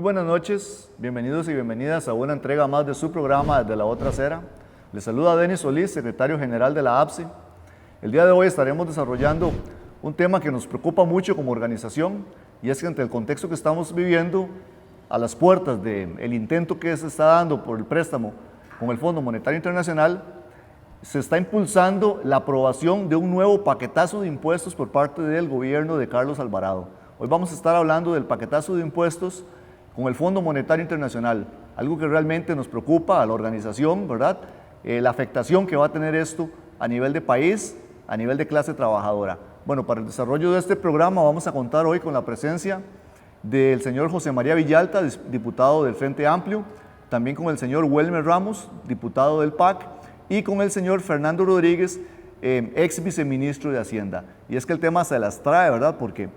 buenas noches, bienvenidos y bienvenidas a una entrega más de su programa Desde la Otra Acera. Les saluda Denis Solís, secretario general de la APSI. El día de hoy estaremos desarrollando un tema que nos preocupa mucho como organización, y es que ante el contexto que estamos viviendo, a las puertas del intento que se está dando por el préstamo con el Fondo Monetario Internacional, se está impulsando la aprobación de un nuevo paquetazo de impuestos por parte del gobierno de Carlos Alvarado. Hoy vamos a estar hablando del paquetazo de impuestos con el Fondo Monetario Internacional, algo que realmente nos preocupa a la organización, ¿verdad? La afectación que va a tener esto a nivel de país, a nivel de clase trabajadora. Bueno, para el desarrollo de este programa vamos a contar hoy con la presencia del señor José María Villalta, diputado del Frente Amplio, también con el señor Welmer Ramos, diputado del PAC, y con el señor Fernando Rodríguez, ex viceministro de Hacienda. Y es que el tema se las trae, ¿verdad? Porque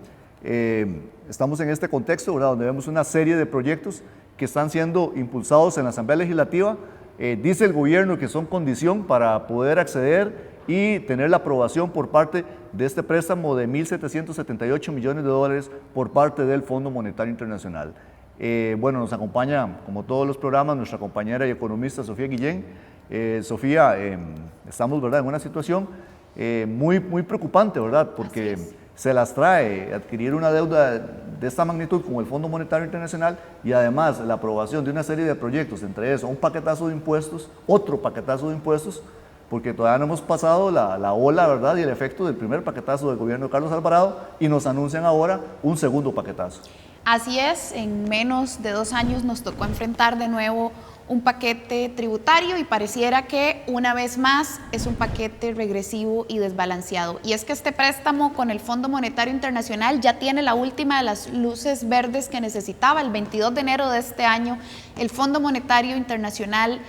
estamos en este contexto, ¿verdad?, donde vemos una serie de proyectos que están siendo impulsados en la Asamblea Legislativa. Dice el gobierno que son condición para poder acceder y tener la aprobación por parte de este préstamo de 1.778 millones de dólares por parte del Fondo Monetario Internacional. Bueno, nos acompaña, como todos los programas, nuestra compañera y economista Sofía Guillén. Sofía, estamos, ¿verdad?, en una situación muy preocupante, ¿verdad?, porque se las trae adquirir una deuda de esta magnitud con el Fondo Monetario Internacional y además la aprobación de una serie de proyectos, entre eso un paquetazo de impuestos, otro paquetazo de impuestos, porque todavía no hemos pasado la ola, ¿verdad?, y el efecto del primer paquetazo del gobierno de Carlos Alvarado, y nos anuncian ahora un segundo paquetazo. Así es, en menos de 2 años nos tocó enfrentar de nuevo un paquete tributario y pareciera que una vez más es un paquete regresivo y desbalanceado. Y es que este préstamo con el Fondo Monetario Internacional ya tiene la última de las luces verdes que necesitaba. El 22 de enero de este año, el Fondo Monetario Internacional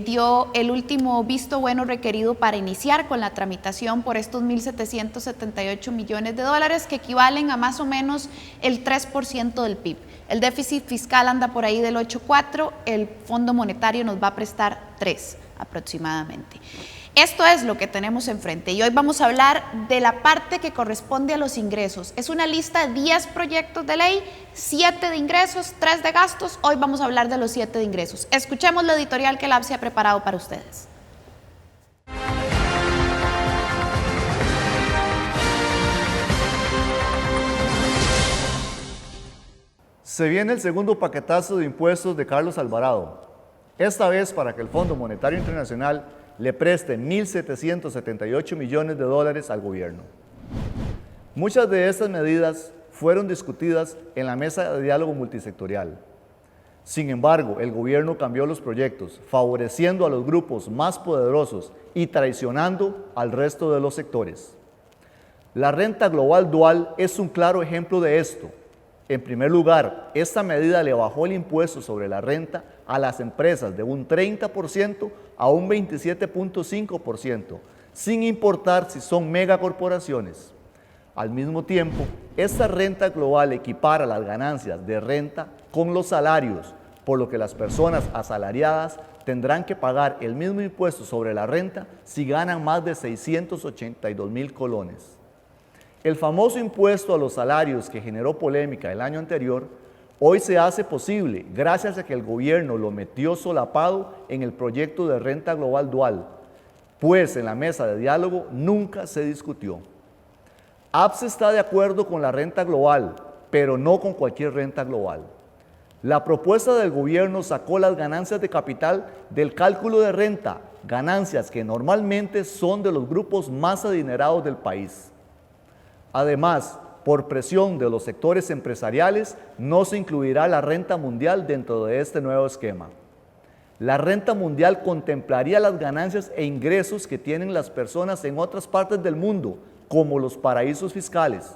dio el último visto bueno requerido para iniciar con la tramitación por estos 1.778 millones de dólares, que equivalen a más o menos el 3% del PIB. El déficit fiscal anda por ahí del 8,4%, el Fondo Monetario nos va a prestar 3 aproximadamente. Esto es lo que tenemos enfrente y hoy vamos a hablar de la parte que corresponde a los ingresos. Es una lista de 10 proyectos de ley, 7 de ingresos, 3 de gastos. Hoy vamos a hablar de los 7 de ingresos. Escuchemos la editorial que la APSI ha preparado para ustedes. Se viene el segundo paquetazo de impuestos de Carlos Alvarado, esta vez para que el Fondo Monetario Internacional le preste 1.778 millones de dólares al gobierno. Muchas de estas medidas fueron discutidas en la mesa de diálogo multisectorial. Sin embargo, el gobierno cambió los proyectos, favoreciendo a los grupos más poderosos y traicionando al resto de los sectores. La renta global dual es un claro ejemplo de esto. En primer lugar, esta medida le bajó el impuesto sobre la renta a las empresas de un 30% a un 27.5%, sin importar si son megacorporaciones. Al mismo tiempo, esta renta global equipara las ganancias de renta con los salarios, por lo que las personas asalariadas tendrán que pagar el mismo impuesto sobre la renta si ganan más de 682,000 colones. El famoso impuesto a los salarios que generó polémica el año anterior, hoy se hace posible gracias a que el gobierno lo metió solapado en el proyecto de renta global dual, pues en la mesa de diálogo nunca se discutió. APSI está de acuerdo con la renta global, pero no con cualquier renta global. La propuesta del gobierno sacó las ganancias de capital del cálculo de renta, ganancias que normalmente son de los grupos más adinerados del país. Además, por presión de los sectores empresariales, no se incluirá la renta mundial dentro de este nuevo esquema. La renta mundial contemplaría las ganancias e ingresos que tienen las personas en otras partes del mundo, como los paraísos fiscales.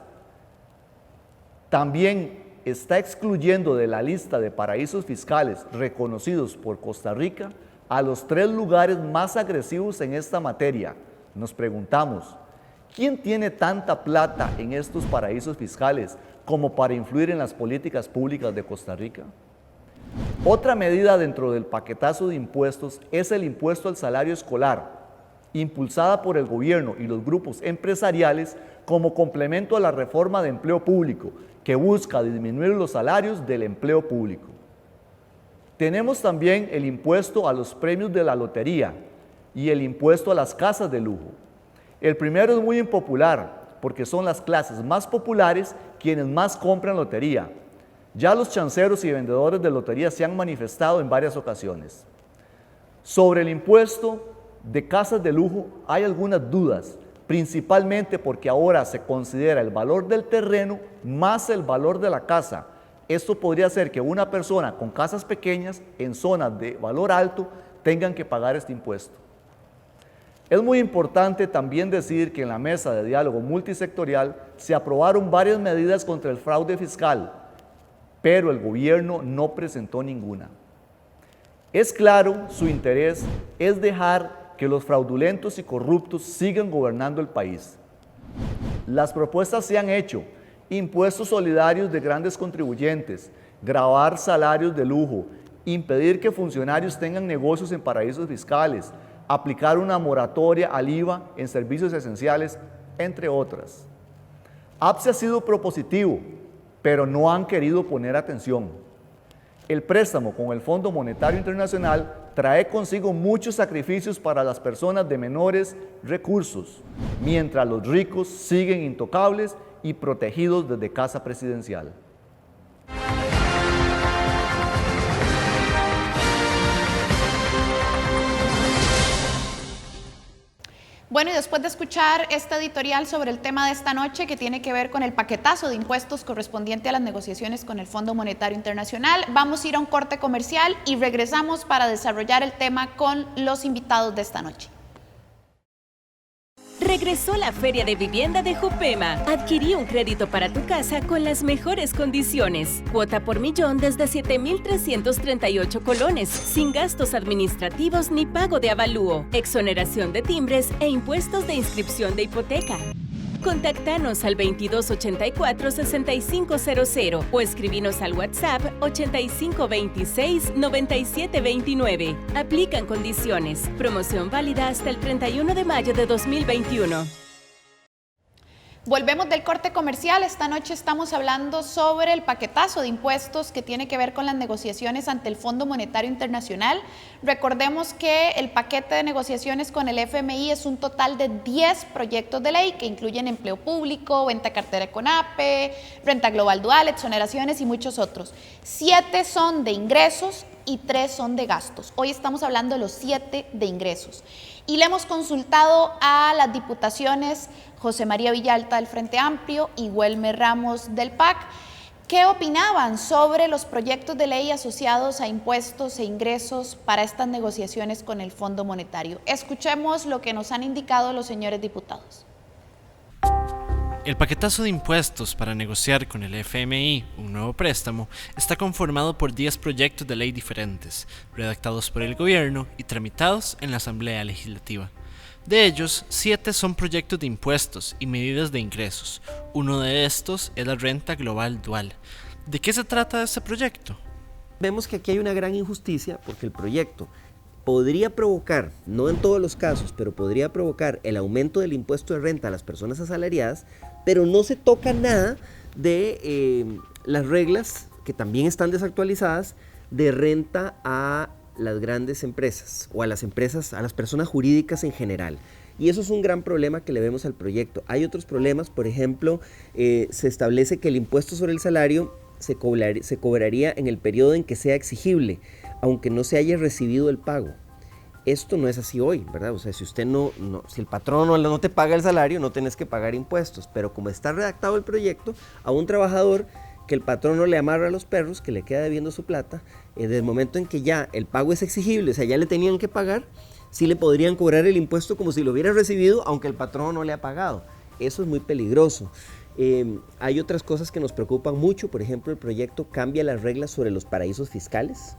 También está excluyendo de la lista de paraísos fiscales reconocidos por Costa Rica a los 3 lugares más agresivos en esta materia. Nos preguntamos, ¿quién tiene tanta plata en estos paraísos fiscales como para influir en las políticas públicas de Costa Rica? Otra medida dentro del paquetazo de impuestos es el impuesto al salario escolar, impulsada por el gobierno y los grupos empresariales como complemento a la reforma de empleo público que busca disminuir los salarios del empleo público. Tenemos también el impuesto a los premios de la lotería y el impuesto a las casas de lujo. El primero es muy impopular porque son las clases más populares quienes más compran lotería. Ya los chanceros y vendedores de lotería se han manifestado en varias ocasiones. Sobre el impuesto de casas de lujo hay algunas dudas, principalmente porque ahora se considera el valor del terreno más el valor de la casa. Esto podría hacer que una persona con casas pequeñas en zonas de valor alto tengan que pagar este impuesto. Es muy importante también decir que en la mesa de diálogo multisectorial se aprobaron varias medidas contra el fraude fiscal, pero el gobierno no presentó ninguna. Es claro, su interés es dejar que los fraudulentos y corruptos sigan gobernando el país. Las propuestas se han hecho: impuestos solidarios de grandes contribuyentes, gravar salarios de lujo, impedir que funcionarios tengan negocios en paraísos fiscales, aplicar una moratoria al IVA en servicios esenciales, entre otras. APSE ha sido propositivo, pero no han querido poner atención. El préstamo con el Fondo Monetario Internacional trae consigo muchos sacrificios para las personas de menores recursos, mientras los ricos siguen intocables y protegidos desde casa presidencial. Bueno, y después de escuchar este editorial sobre el tema de esta noche, que tiene que ver con el paquetazo de impuestos correspondiente a las negociaciones con el Fondo Monetario Internacional, vamos a ir a un corte comercial y regresamos para desarrollar el tema con los invitados de esta noche. Regresó la Feria de Vivienda de Jupema. Adquirí un crédito para tu casa con las mejores condiciones. Cuota por millón desde 7,338 colones, sin gastos administrativos ni pago de avalúo, exoneración de timbres e impuestos de inscripción de hipoteca. Contáctanos al 2284-6500 o escribinos al WhatsApp 8526-9729. Aplican condiciones. Promoción válida hasta el 31 de mayo de 2021. Volvemos del corte comercial. Esta noche estamos hablando sobre el paquetazo de impuestos que tiene que ver con las negociaciones ante el Fondo Monetario Internacional. Recordemos que el paquete de negociaciones con el FMI es un total de 10 proyectos de ley que incluyen empleo público, venta cartera con APE, renta global dual, exoneraciones y muchos otros. 7 son de ingresos y 3 son de gastos. Hoy estamos hablando de los 7 de ingresos. Y le hemos consultado a las diputaciones José María Villalta del Frente Amplio y Welmer Ramos del PAC, ¿qué opinaban sobre los proyectos de ley asociados a impuestos e ingresos para estas negociaciones con el Fondo Monetario? Escuchemos lo que nos han indicado los señores diputados. El paquetazo de impuestos para negociar con el FMI un nuevo préstamo está conformado por 10 proyectos de ley diferentes, redactados por el gobierno y tramitados en la Asamblea Legislativa. De ellos, 7 son proyectos de impuestos y medidas de ingresos. Uno de estos es la renta global dual. ¿De qué se trata este proyecto? Vemos que aquí hay una gran injusticia porque el proyecto podría provocar, no en todos los casos, pero podría provocar el aumento del impuesto de renta a las personas asalariadas, pero no se toca nada de las reglas que también están desactualizadas de renta a las grandes empresas o a las empresas, a las personas jurídicas en general. Y eso es un gran problema que le vemos al proyecto. Hay otros problemas, por ejemplo, se establece que el impuesto sobre el salario se cobraría en el periodo en que sea exigible, aunque no se haya recibido el pago. Esto no es así hoy, ¿verdad? O sea, si usted si el patrón no te paga el salario, no tenés que pagar impuestos, pero como está redactado el proyecto, a un trabajador que el patrón no le amarra a los perros, que le queda debiendo su plata, desde el momento en que ya el pago es exigible, o sea, ya le tenían que pagar, sí le podrían cobrar el impuesto como si lo hubiera recibido, aunque el patrón no le ha pagado. Eso es muy peligroso. Hay otras cosas que nos preocupan mucho, por ejemplo, el proyecto cambia las reglas sobre los paraísos fiscales.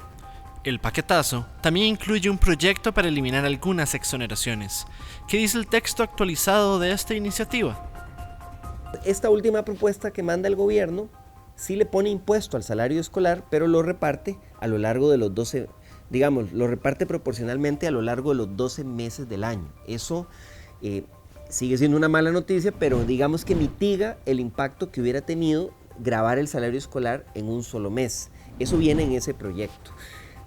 El paquetazo también incluye un proyecto para eliminar algunas exoneraciones. ¿Qué dice el texto actualizado de esta iniciativa? Esta última propuesta que manda el gobierno sí le pone impuesto al salario escolar, pero lo reparte a lo largo de los 12, lo reparte proporcionalmente a lo largo de los 12 meses del año. Eso sigue siendo una mala noticia, pero digamos que mitiga el impacto que hubiera tenido gravar el salario escolar en un solo mes. Eso viene en ese proyecto.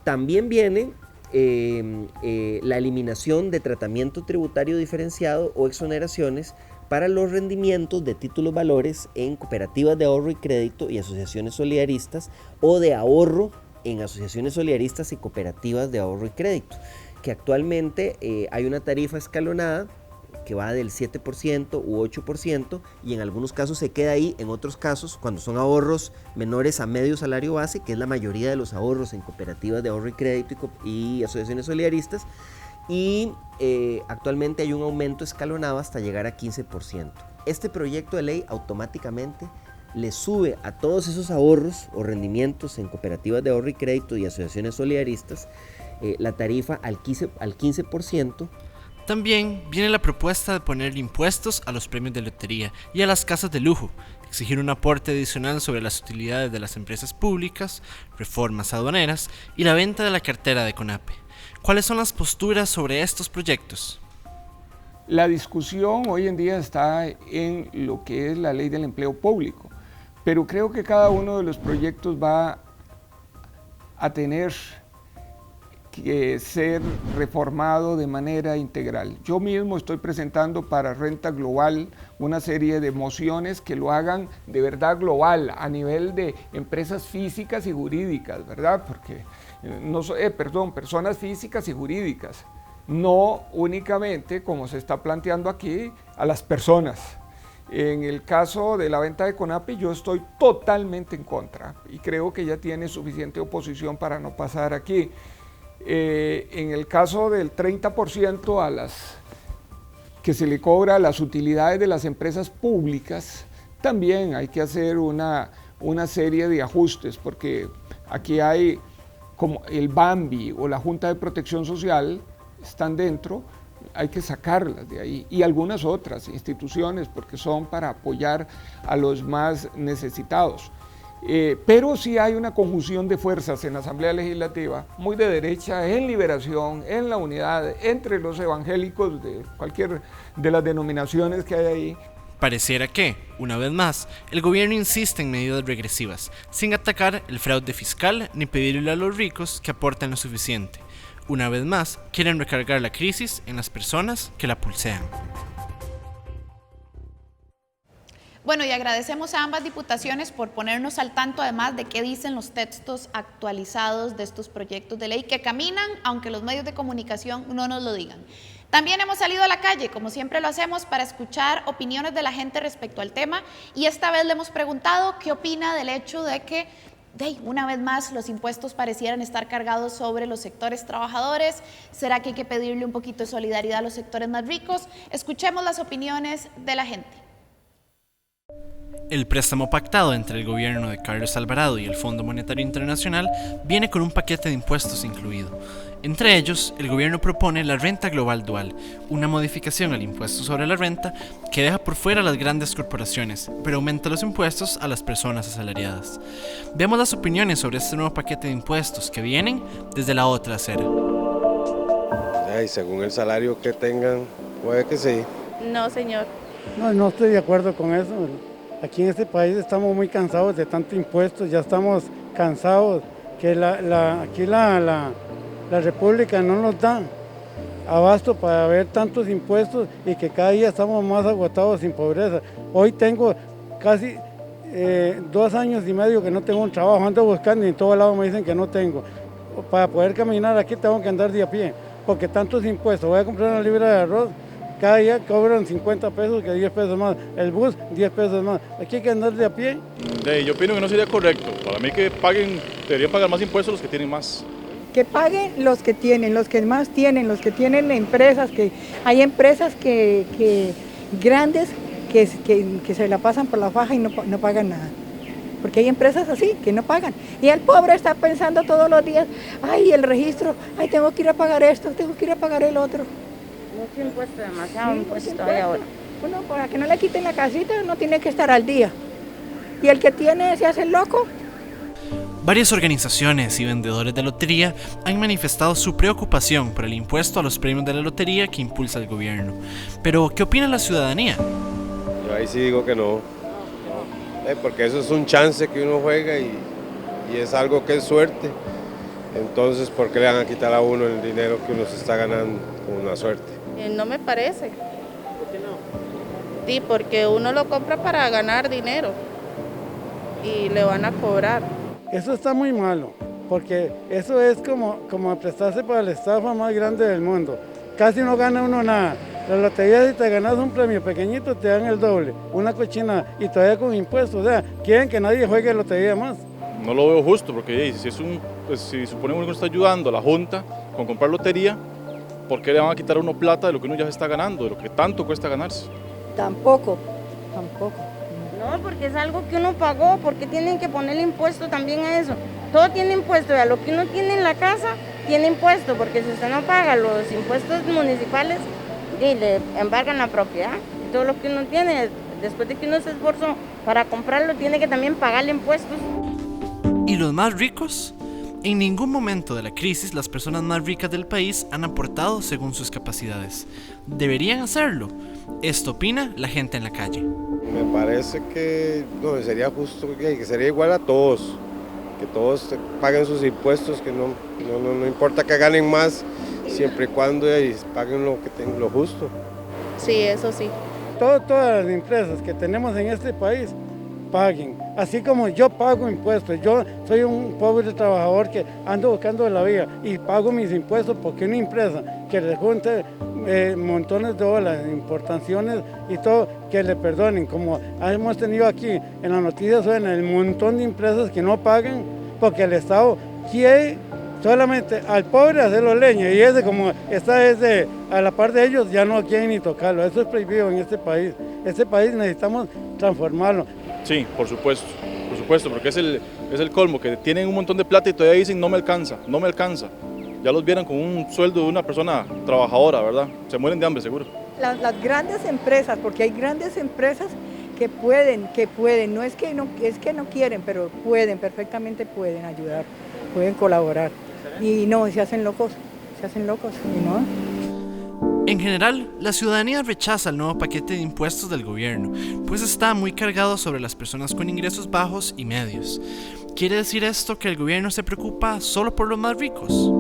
También viene la eliminación de tratamiento tributario diferenciado o exoneraciones para los rendimientos de títulos valores en cooperativas de ahorro y crédito y asociaciones solidaristas, o de ahorro en asociaciones solidaristas y cooperativas de ahorro y crédito, que actualmente hay una tarifa escalonada que va del 7% u 8%, y en algunos casos se queda ahí, en otros casos, cuando son ahorros menores a medio salario base, que es la mayoría de los ahorros en cooperativas de ahorro y crédito y asociaciones solidaristas, y actualmente hay un aumento escalonado hasta llegar a 15%. Este proyecto de ley automáticamente le sube a todos esos ahorros o rendimientos en cooperativas de ahorro y crédito y asociaciones solidaristas la tarifa al 15%. También viene la propuesta de poner impuestos a los premios de lotería y a las casas de lujo, exigir un aporte adicional sobre las utilidades de las empresas públicas, reformas aduaneras y la venta de la cartera de CONAPE. ¿Cuáles son las posturas sobre estos proyectos? La discusión hoy en día está en lo que es la ley del empleo público, pero creo que cada uno de los proyectos va a tener que ser reformado de manera integral. Yo mismo estoy presentando para Renta Global una serie de mociones que lo hagan de verdad global, a nivel de empresas físicas y jurídicas, ¿verdad? Porque, personas físicas y jurídicas, no únicamente, como se está planteando aquí, a las personas. En el caso de la venta de CONAPE, yo estoy totalmente en contra y creo que ya tiene suficiente oposición para no pasar aquí. En el caso del 30% a las que se le cobra las utilidades de las empresas públicas, también hay que hacer una serie de ajustes, porque aquí hay como el BAMBI o la Junta de Protección Social están dentro, hay que sacarlas de ahí, y algunas otras instituciones, porque son para apoyar a los más necesitados. Pero sí hay una conjunción de fuerzas en la Asamblea Legislativa, muy de derecha, en Liberación, en la Unidad, entre los evangélicos de cualquier de las denominaciones que hay ahí. Pareciera que, una vez más, el gobierno insiste en medidas regresivas, sin atacar el fraude fiscal ni pedirle a los ricos que aporten lo suficiente. Una vez más, quieren recargar la crisis en las personas que la pulsean. Bueno, y agradecemos a ambas diputaciones por ponernos al tanto, además, de qué dicen los textos actualizados de estos proyectos de ley que caminan, aunque los medios de comunicación no nos lo digan. También hemos salido a la calle, como siempre lo hacemos, para escuchar opiniones de la gente respecto al tema, y esta vez le hemos preguntado qué opina del hecho de que, una vez más, los impuestos parecieran estar cargados sobre los sectores trabajadores. ¿Será que hay que pedirle un poquito de solidaridad a los sectores más ricos? Escuchemos las opiniones de la gente. El préstamo pactado entre el gobierno de Carlos Alvarado y el Fondo Monetario Internacional viene con un paquete de impuestos incluido. Entre ellos, el gobierno propone la renta global dual, una modificación al impuesto sobre la renta que deja por fuera a las grandes corporaciones, pero aumenta los impuestos a las personas asalariadas. Veamos las opiniones sobre este nuevo paquete de impuestos que vienen desde la otra acera. Según el salario que tengan, puede que sí. No, señor. No estoy de acuerdo con eso. Aquí en este país estamos muy cansados de tanto impuestos, ya estamos cansados que aquí la República no nos da abasto para ver tantos impuestos y que cada día estamos más agotados sin pobreza. Hoy tengo casi 2 años y medio que no tengo un trabajo, ando buscando y en todo lado me dicen que no tengo. Para poder caminar aquí tengo que andar de a pie, porque tantos impuestos. Voy a comprar una libra de arroz, cada día cobran 50 pesos, que 10 pesos más. El bus, 10 pesos más. Aquí hay que andar de a pie. Yo opino que no sería correcto. Para mí que deberían pagar más impuestos los que tienen más. Que paguen los que tienen, los que más tienen, los que tienen empresas, que hay empresas grandes que se la pasan por la faja y no pagan nada. Porque hay empresas así, que no pagan. Y el pobre está pensando todos los días, el registro, tengo que ir a pagar esto, tengo que ir a pagar el otro. Mucho impuesto, demasiado impuesto hay ahora. Bueno, para que no le quiten la casita, no tiene que estar al día. Y el que tiene se hace el loco. Varias organizaciones y vendedores de lotería han manifestado su preocupación por el impuesto a los premios de la lotería que impulsa el gobierno. Pero, ¿qué opina la ciudadanía? Yo ahí sí digo que no. porque eso es un chance que uno juega y es algo que es suerte. Entonces, ¿por qué le van a quitar a uno el dinero que uno se está ganando con una suerte? No me parece. ¿Por qué no? Sí, porque uno lo compra para ganar dinero y le van a cobrar. Eso está muy malo, porque eso es como prestarse para la estafa más grande del mundo. Casi no gana uno nada. La lotería, si te ganas un premio pequeñito, te dan el doble, una cochina, y todavía con impuestos. O sea, quieren que nadie juegue lotería más. No lo veo justo, porque si suponemos que uno está ayudando a la Junta con comprar lotería, ¿por qué le van a quitar a uno plata de lo que uno ya se está ganando, de lo que tanto cuesta ganarse? Tampoco. No, porque es algo que uno pagó, porque tienen que ponerle impuesto también a eso. Todo tiene impuesto, a lo que uno tiene en la casa tiene impuesto, porque si usted no paga los impuestos municipales, le embargan la propiedad. Y todo lo que uno tiene, después de que uno se esforzó para comprarlo, tiene que también pagarle impuestos. ¿Y los más ricos? En ningún momento de la crisis las personas más ricas del país han aportado según sus capacidades. Deberían hacerlo. Esto opina la gente en la calle. Me parece que no, sería justo, que sería igual a todos, que todos paguen sus impuestos, que no importa que ganen más, siempre y cuando paguen lo justo. Sí, eso sí. Todas las empresas que tenemos en este país paguen, así como yo pago impuestos. Yo soy un pobre trabajador que ando buscando la vida y pago mis impuestos, porque una empresa que le junte montones de dólares, importaciones y todo, que le perdonen, como hemos tenido aquí en las noticias, suena el montón de empresas que no pagan porque el Estado quiere solamente al pobre hacerlo leña, y ese, como está a la par de ellos, ya no quieren ni tocarlo. Eso es prohibido en este país. Este país necesitamos transformarlo. Sí, por supuesto, porque es el colmo, que tienen un montón de plata y todavía dicen no me alcanza. Ya los vieron con un sueldo de una persona trabajadora, ¿verdad? Se mueren de hambre, seguro. Las grandes empresas, porque hay grandes empresas que pueden, no es que no quieren, pero perfectamente pueden ayudar, pueden colaborar. Y no, se hacen locos, y no. En general, la ciudadanía rechaza el nuevo paquete de impuestos del gobierno, pues está muy cargado sobre las personas con ingresos bajos y medios. ¿Quiere decir esto que el gobierno se preocupa solo por los más ricos?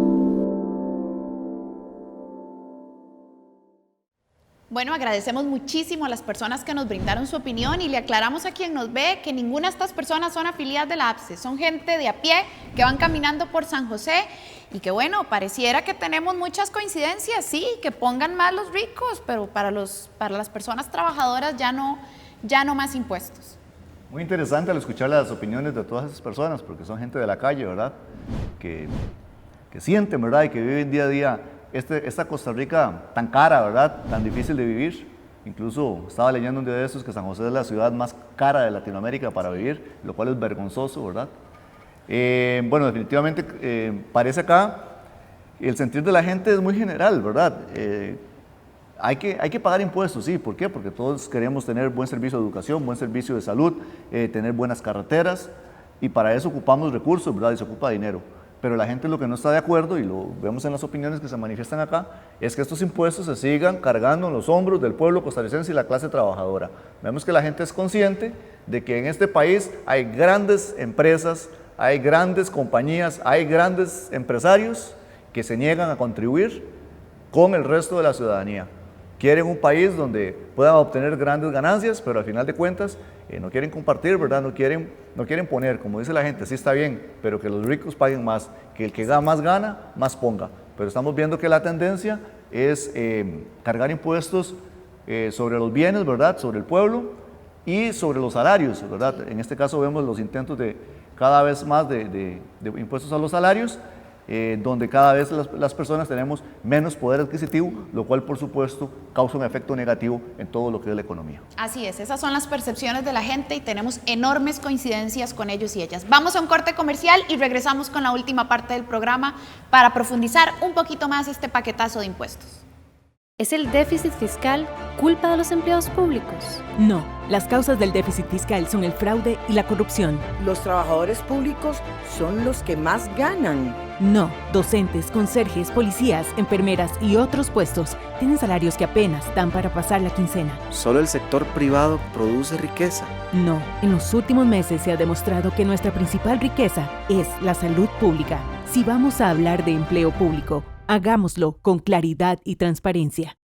Bueno, agradecemos muchísimo a las personas que nos brindaron su opinión y le aclaramos a quien nos ve que ninguna de estas personas son afiliadas de la APSE, son gente de a pie que van caminando por San José y que bueno, pareciera que tenemos muchas coincidencias, sí, que pongan más los ricos, pero para las personas trabajadoras ya no más impuestos. Muy interesante al escuchar las opiniones de todas esas personas, porque son gente de la calle, ¿verdad? Que sienten, ¿verdad? Y que viven día a día esta Costa Rica tan cara, ¿verdad? Tan difícil de vivir. Incluso estaba leyendo un día de estos que San José es la ciudad más cara de Latinoamérica para vivir, lo cual es vergonzoso, ¿verdad? Bueno, definitivamente parece acá, el sentir de la gente es muy general, ¿verdad? Hay que pagar impuestos, sí. ¿Por qué? Porque todos queremos tener buen servicio de educación, buen servicio de salud, tener buenas carreteras, y para eso ocupamos recursos, ¿verdad? Y se ocupa dinero. Pero la gente lo que no está de acuerdo, y lo vemos en las opiniones que se manifiestan acá, es que estos impuestos se sigan cargando en los hombros del pueblo costarricense y la clase trabajadora. Vemos que la gente es consciente de que en este país hay grandes empresas, hay grandes compañías, hay grandes empresarios que se niegan a contribuir con el resto de la ciudadanía. Quieren un país donde puedan obtener grandes ganancias, pero al final de cuentas no quieren compartir, ¿verdad? No quieren poner, como dice la gente, sí está bien, pero que los ricos paguen más, que el que más gana, más ponga. Pero estamos viendo que la tendencia es cargar impuestos sobre los bienes, ¿verdad? Sobre el pueblo y sobre los salarios, ¿verdad? En este caso vemos los intentos de cada vez más de impuestos a los salarios, donde cada vez las personas tenemos menos poder adquisitivo, lo cual por supuesto causa un efecto negativo en todo lo que es la economía. Así es, esas son las percepciones de la gente y tenemos enormes coincidencias con ellos y ellas. Vamos a un corte comercial y regresamos con la última parte del programa para profundizar un poquito más este paquetazo de impuestos. ¿Es el déficit fiscal culpa de los empleados públicos? No. Las causas del déficit fiscal son el fraude y la corrupción. Los trabajadores públicos son los que más ganan. No, docentes, conserjes, policías, enfermeras y otros puestos tienen salarios que apenas dan para pasar la quincena. Solo el sector privado produce riqueza. No, en los últimos meses se ha demostrado que nuestra principal riqueza es la salud pública. Si vamos a hablar de empleo público, hagámoslo con claridad y transparencia.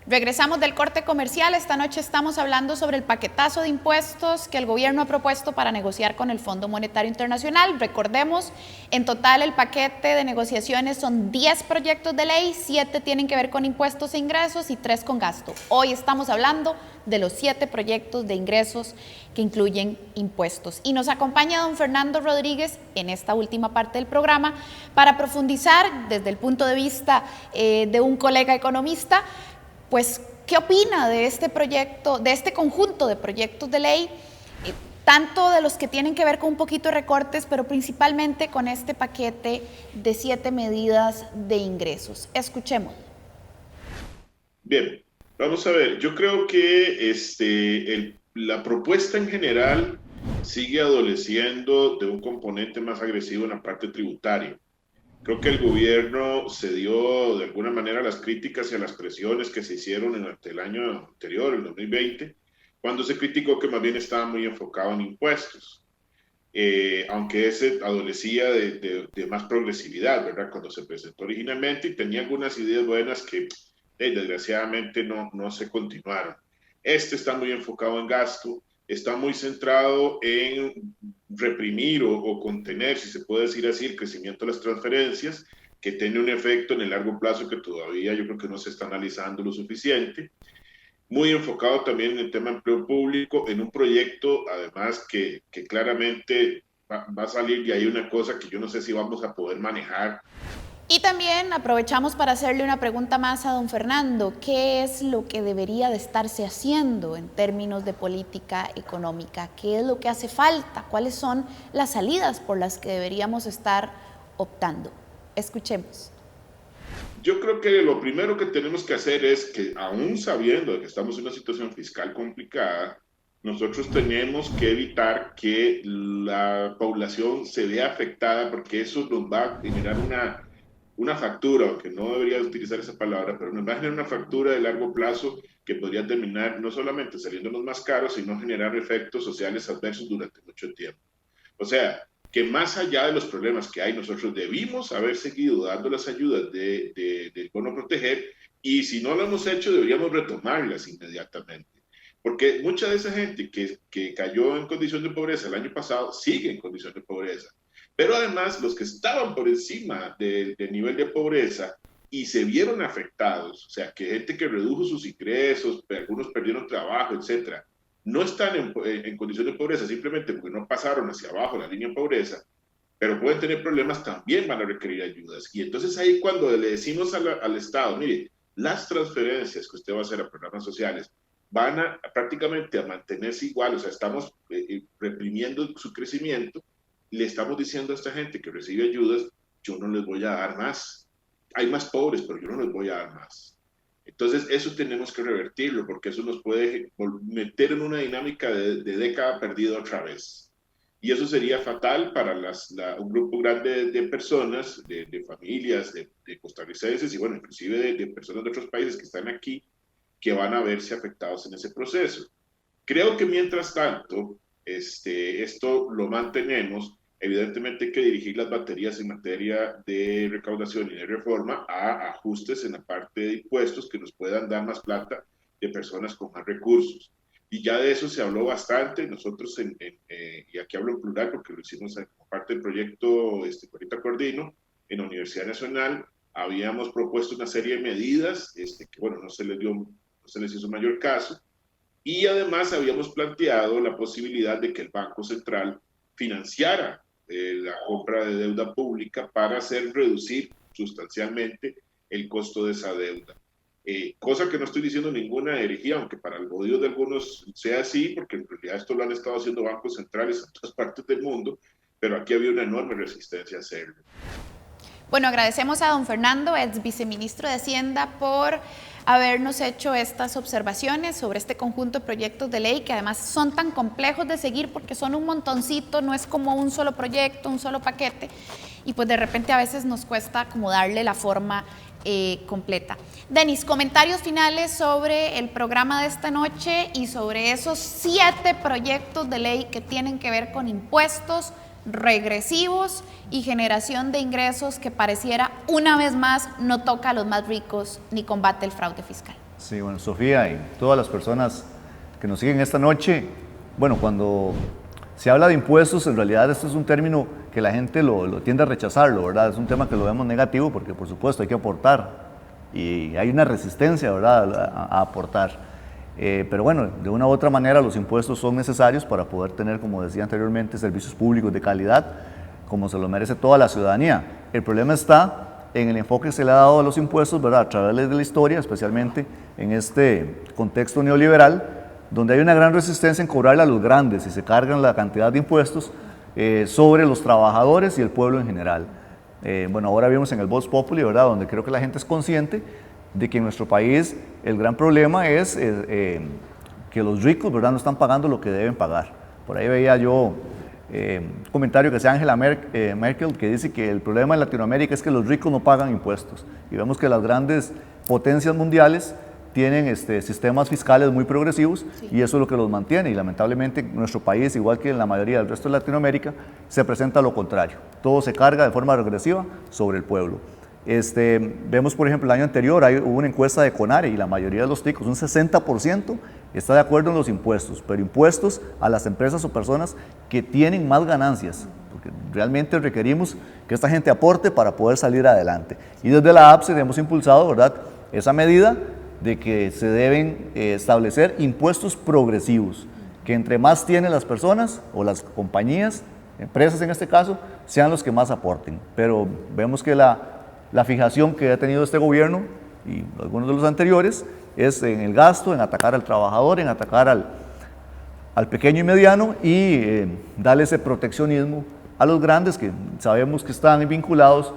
Regresamos del corte comercial. Esta noche estamos hablando sobre el paquetazo de impuestos que el gobierno ha propuesto para negociar con el Fondo Monetario Internacional. Recordemos, en total el paquete de negociaciones son 10 proyectos de ley, 7 tienen que ver con impuestos e ingresos y 3 con gasto. Hoy estamos hablando de los 7 proyectos de ingresos que incluyen impuestos. Y nos acompaña don Fernando Rodríguez en esta última parte del programa para profundizar desde el punto de vista de un colega economista, pues, ¿qué opina de este proyecto, de este conjunto de proyectos de ley, tanto de los que tienen que ver con un poquito de recortes, pero principalmente con este paquete de 7 medidas de ingresos? Escuchemos. Bien, vamos a ver. Yo creo que la propuesta en general sigue adoleciendo de un componente más agresivo en la parte tributaria. Creo que el gobierno cedió de alguna manera a las críticas y a las presiones que se hicieron durante el año anterior, el 2020, cuando se criticó que más bien estaba muy enfocado en impuestos, aunque ese adolecía de más progresividad, ¿verdad? Cuando se presentó originalmente y tenía algunas ideas buenas que desgraciadamente no se continuaron. Este está muy enfocado en gasto, está muy centrado en reprimir o contener, si se puede decir así, el crecimiento de las transferencias, que tiene un efecto en el largo plazo que todavía yo creo que no se está analizando lo suficiente. Muy enfocado también en el tema de empleo público, en un proyecto además que claramente va a salir de ahí una cosa que yo no sé si vamos a poder manejar. Y también aprovechamos para hacerle una pregunta más a don Fernando. ¿Qué es lo que debería de estarse haciendo en términos de política económica? ¿Qué es lo que hace falta? ¿Cuáles son las salidas por las que deberíamos estar optando? Escuchemos. Yo creo que lo primero que tenemos que hacer es que, aún sabiendo que estamos en una situación fiscal complicada, nosotros tenemos que evitar que la población se vea afectada, porque eso nos va a generar una factura, aunque no debería utilizar esa palabra, pero nos va a generar una factura de largo plazo que podría terminar no solamente saliéndonos más caros, sino generar efectos sociales adversos durante mucho tiempo. O sea, que más allá de los problemas que hay, nosotros debimos haber seguido dando las ayudas del Bono Proteger, y si no lo hemos hecho, deberíamos retomarlas inmediatamente. Porque mucha de esa gente que cayó en condición de pobreza el año pasado sigue en condición de pobreza. Pero además, los que estaban por encima del nivel de pobreza y se vieron afectados, o sea, que gente que redujo sus ingresos, algunos perdieron trabajo, etcétera, no están en condición de pobreza simplemente porque no pasaron hacia abajo la línea de pobreza, pero pueden tener problemas, también van a requerir ayudas. Y entonces ahí cuando le decimos al Estado, mire, las transferencias que usted va a hacer a programas sociales van prácticamente a mantenerse igual, o sea, estamos reprimiendo su crecimiento, le estamos diciendo a esta gente que recibe ayudas, yo no les voy a dar más. Hay más pobres, pero yo no les voy a dar más. Entonces, eso tenemos que revertirlo, porque eso nos puede meter en una dinámica de década perdida otra vez. Y eso sería fatal para un grupo grande de personas, de familias, de costarricenses y, bueno, inclusive de personas de otros países que están aquí, que van a verse afectados en ese proceso. Creo que mientras tanto, esto lo mantenemos. Evidentemente hay que dirigir las baterías en materia de recaudación y de reforma a ajustes en la parte de impuestos que nos puedan dar más plata de personas con más recursos. Y ya de eso se habló bastante. Nosotros, y aquí hablo en plural porque lo hicimos como parte del proyecto Ahorita Coordino, en la Universidad Nacional, habíamos propuesto una serie de medidas que, bueno, no se les hizo mayor caso. Y además habíamos planteado la posibilidad de que el Banco Central financiara la compra de deuda pública para hacer reducir sustancialmente el costo de esa deuda. Cosa que no estoy diciendo ninguna herejía, aunque para el odio de algunos sea así, porque en realidad esto lo han estado haciendo bancos centrales en todas partes del mundo, pero aquí había una enorme resistencia a hacerlo. Bueno, agradecemos a don Fernando, ex viceministro de Hacienda, por habernos hecho estas observaciones sobre este conjunto de proyectos de ley que además son tan complejos de seguir porque son un montoncito, no es como un solo proyecto, un solo paquete, y pues de repente a veces nos cuesta como darle la forma completa. Denis, comentarios finales sobre el programa de esta noche y sobre esos 7 proyectos de ley que tienen que ver con impuestos regresivos y generación de ingresos que pareciera una vez más no toca a los más ricos ni combate el fraude fiscal. Sí, bueno, Sofía y todas las personas que nos siguen esta noche, bueno, cuando se habla de impuestos, en realidad este es un término que la gente lo tiende a rechazarlo, ¿verdad? Es un tema que lo vemos negativo porque, por supuesto, hay que aportar y hay una resistencia, ¿verdad?, a aportar. Pero bueno, de una u otra manera los impuestos son necesarios para poder tener, como decía anteriormente, servicios públicos de calidad, como se lo merece toda la ciudadanía. El problema está en el enfoque que se le ha dado a los impuestos, ¿verdad?, a través de la historia, especialmente en este contexto neoliberal, donde hay una gran resistencia en cobrarle a los grandes y se cargan la cantidad de impuestos sobre los trabajadores y el pueblo en general. Bueno, ahora vimos en el Vox Populi, ¿verdad?, donde creo que la gente es consciente de que en nuestro país el gran problema es que los ricos, ¿verdad?, no están pagando lo que deben pagar. Por ahí veía yo un comentario que hacía Angela Merkel, que dice que el problema en Latinoamérica es que los ricos no pagan impuestos. Y vemos que las grandes potencias mundiales tienen sistemas fiscales muy progresivos, sí, y eso es lo que los mantiene. Y lamentablemente en nuestro país, igual que en la mayoría del resto de Latinoamérica, se presenta lo contrario. Todo se carga de forma regresiva sobre el pueblo. Vemos, por ejemplo, el año anterior hubo una encuesta de CONARE y la mayoría de los ticos, un 60%, está de acuerdo en los impuestos, pero impuestos a las empresas o personas que tienen más ganancias, porque realmente requerimos que esta gente aporte para poder salir adelante. Y desde la APSE hemos impulsado, ¿verdad?, esa medida de que se deben establecer impuestos progresivos, que entre más tienen las personas o las compañías, empresas en este caso, sean los que más aporten. Pero vemos que la fijación que ha tenido este gobierno y algunos de los anteriores es en el gasto, en atacar al trabajador, en atacar al pequeño y mediano y darle ese proteccionismo a los grandes que sabemos que están vinculados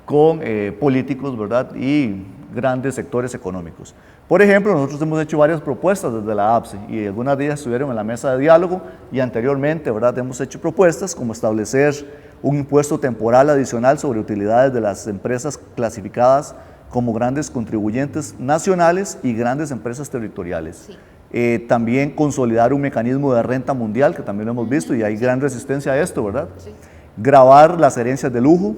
con políticos, ¿verdad?, y grandes sectores económicos. Por ejemplo, nosotros hemos hecho varias propuestas desde la APSE y algunas de ellas estuvieron en la mesa de diálogo y anteriormente, ¿verdad?, hemos hecho propuestas como establecer un impuesto temporal adicional sobre utilidades de las empresas clasificadas como grandes contribuyentes nacionales y grandes empresas territoriales. Sí. También consolidar un mecanismo de renta mundial, que también lo hemos visto y hay gran resistencia a esto, ¿verdad? Sí. Gravar las herencias de lujo,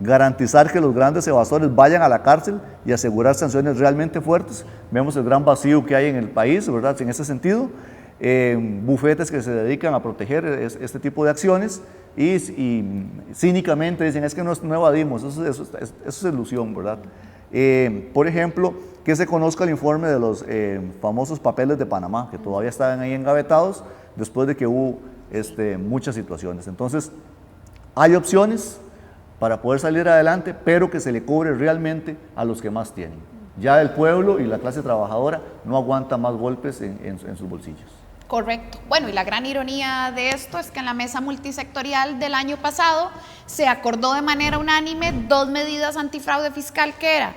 garantizar que los grandes evasores vayan a la cárcel y asegurar sanciones realmente fuertes. Vemos el gran vacío que hay en el país, ¿verdad?, en ese sentido. Bufetes que se dedican a proteger este tipo de acciones y cínicamente dicen, es que no evadimos, eso es ilusión, ¿verdad? Por ejemplo, que se conozca el informe de los famosos papeles de Panamá, que todavía estaban ahí engavetados después de que hubo muchas situaciones. Entonces, hay opciones para poder salir adelante, pero que se le cobre realmente a los que más tienen. Ya el pueblo y la clase trabajadora no aguanta más golpes en sus bolsillos. Correcto. Bueno, y la gran ironía de esto es que en la mesa multisectorial del año pasado se acordó de manera unánime 2 medidas antifraude fiscal, que era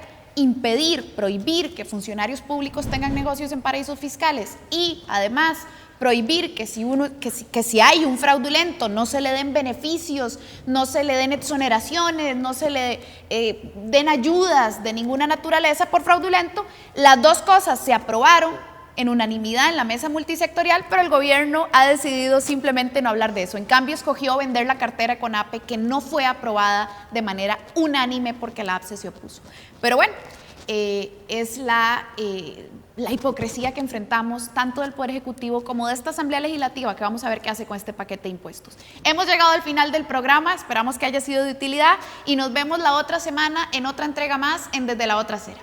prohibir que funcionarios públicos tengan negocios en paraísos fiscales y además prohibir que si hay un fraudulento no se le den beneficios, no se le den exoneraciones, no se le den ayudas de ninguna naturaleza por fraudulento. Las 2 cosas se aprobaron en unanimidad en la mesa multisectorial, pero el gobierno ha decidido simplemente no hablar de eso. En cambio, escogió vender la cartera de CONAPE, que no fue aprobada de manera unánime porque la APSE se opuso. Pero bueno, es la hipocresía que enfrentamos tanto del Poder Ejecutivo como de esta Asamblea Legislativa, que vamos a ver qué hace con este paquete de impuestos. Hemos llegado al final del programa, esperamos que haya sido de utilidad y nos vemos la otra semana en otra entrega más en Desde la Otra Acera.